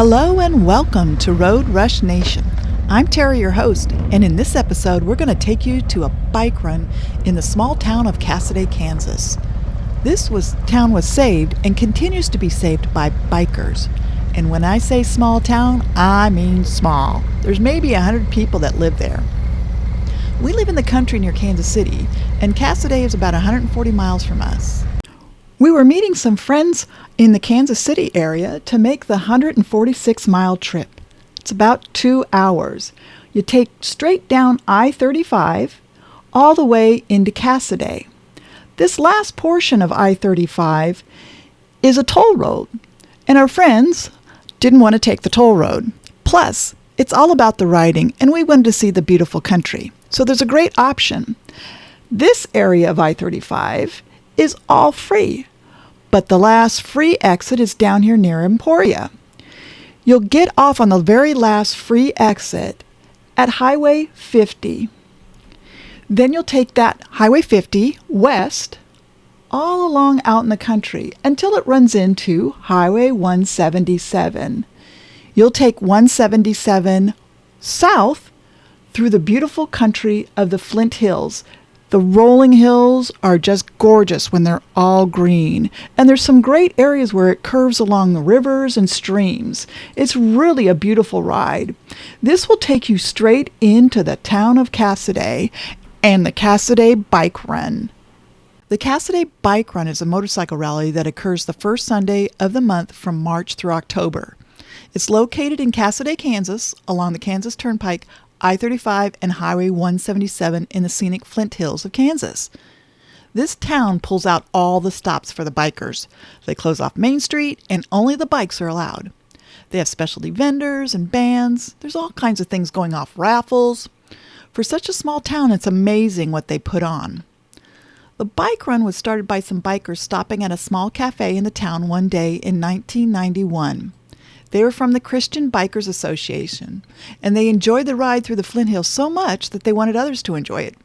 Hello and welcome to Road Rush Nation. I'm Terry, your host, and in this episode we're going to take you to a bike run in the small town of Cassoday, Kansas. This town was saved and continues to be saved by bikers. And when I say small town, I mean small. There's maybe 100 people that live there. We live in the country near Kansas City, and Cassoday is about 140 miles from us. We were meeting some friends in the Kansas City area to make the 146-mile trip. It's about 2 hours. You take straight down I-35 all the way into Cassoday. This last portion of I-35 is a toll road, and our friends didn't want to take the toll road. Plus, it's all about the riding, and we wanted to see the beautiful country. So there's a great option. This area of I-35 is all free, but the last free exit is down here near Emporia. You'll get off on the very last free exit at Highway 50. Then you'll take that Highway 50 west all along out in the country until it runs into Highway 177. You'll take 177 south through the beautiful country of the Flint Hills. The rolling hills are just gorgeous when they're all green. And there's some great areas where it curves along the rivers and streams. It's really a beautiful ride. This will take you straight into the town of Cassoday and the Cassoday Bike Run. The Cassoday Bike Run is a motorcycle rally that occurs the first Sunday of the month from March through October. It's located in Cassoday, Kansas, along the Kansas Turnpike, I-35 and Highway 177 in the scenic Flint Hills of Kansas. This town pulls out all the stops for the bikers. They close off Main Street and only the bikes are allowed. They have specialty vendors and bands. There's all kinds of things going off, raffles. For such a small town, it's amazing what they put on. The bike run was started by some bikers stopping at a small cafe in the town one day in 1991. They were from the Christian Bikers Association, and they enjoyed the ride through the Flint Hills so much that they wanted others to enjoy it.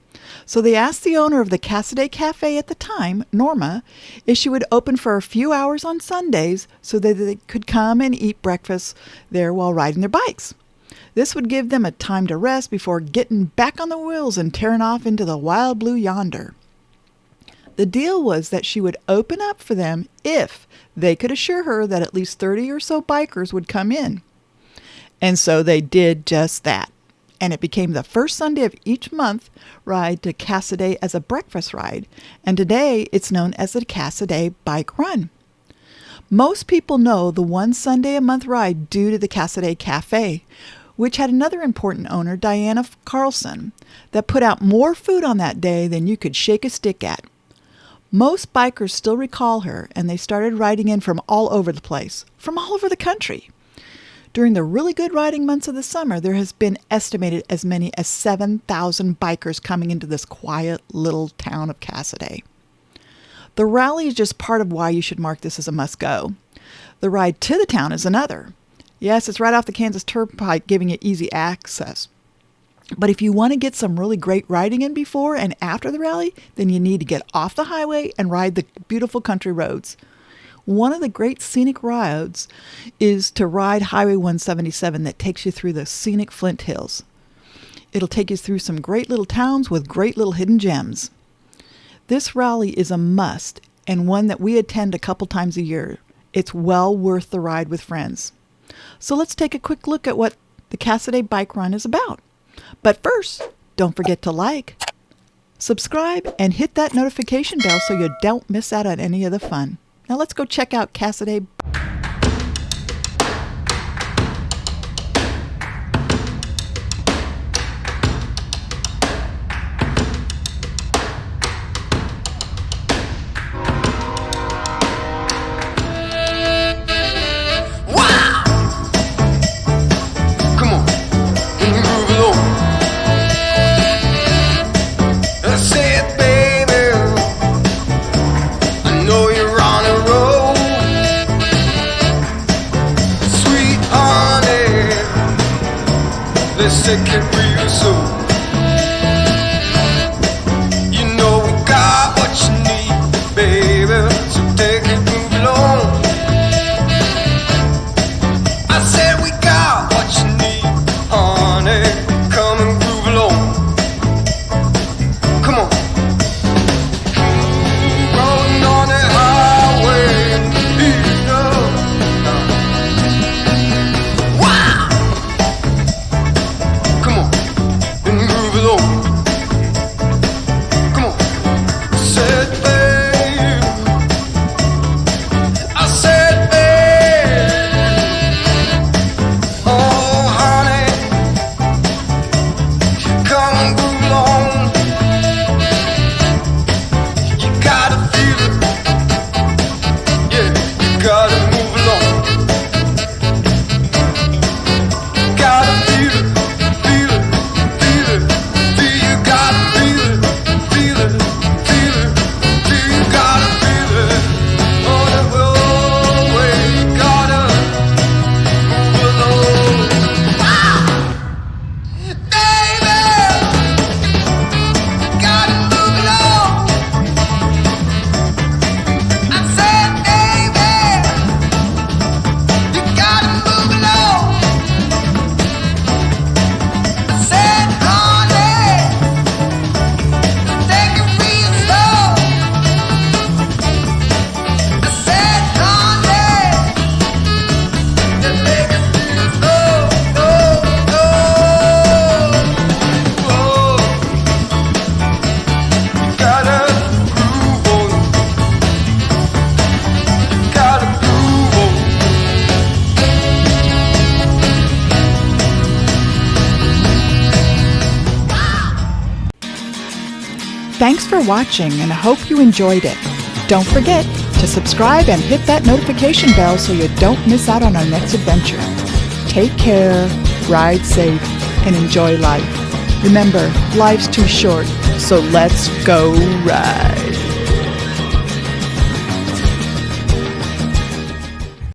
So they asked the owner of the Cassoday Cafe at the time, Norma, if she would open for a few hours on Sundays so that they could come and eat breakfast there while riding their bikes. This would give them a time to rest before getting back on the wheels and tearing off into the wild blue yonder. The deal was that she would open up for them if they could assure her that at least 30 or so bikers would come in. And so they did just that. And it became the first Sunday of each month ride to Cassoday as a breakfast ride. And today it's known as the Cassoday Bike Run. Most people know the one Sunday a month ride due to the Cassoday Cafe, which had another important owner, Diana Carlson, that put out more food on that day than you could shake a stick at. Most bikers still recall her, and they started riding in from all over the place, from all over the country. During the really good riding months of the summer, there has been estimated as many as 7,000 bikers coming into this quiet little town of Cassoday. The rally is just part of why you should mark this as a must-go. The ride to the town is another. Yes, it's right off the Kansas Turnpike, giving it easy access. But if you want to get some really great riding in before and after the rally, then you need to get off the highway and ride the beautiful country roads. One of the great scenic roads is to ride Highway 177 that takes you through the scenic Flint Hills. It'll take you through some great little towns with great little hidden gems. This rally is a must and one that we attend a couple times a year. It's well worth the ride with friends. So let's take a quick look at what the Cassoday Bike Run is about. But first, don't forget to like, subscribe, and hit that notification bell so you don't miss out on any of the fun. Now let's go check out Cassoday. Let's take it real slow. You know we got what you need, baby. So take it, move along. I said Thanks for watching, and I hope you enjoyed it. Don't forget to subscribe and hit that notification bell so you don't miss out on our next adventure. Take care, ride safe, and enjoy life. Remember, life's too short, so let's go ride.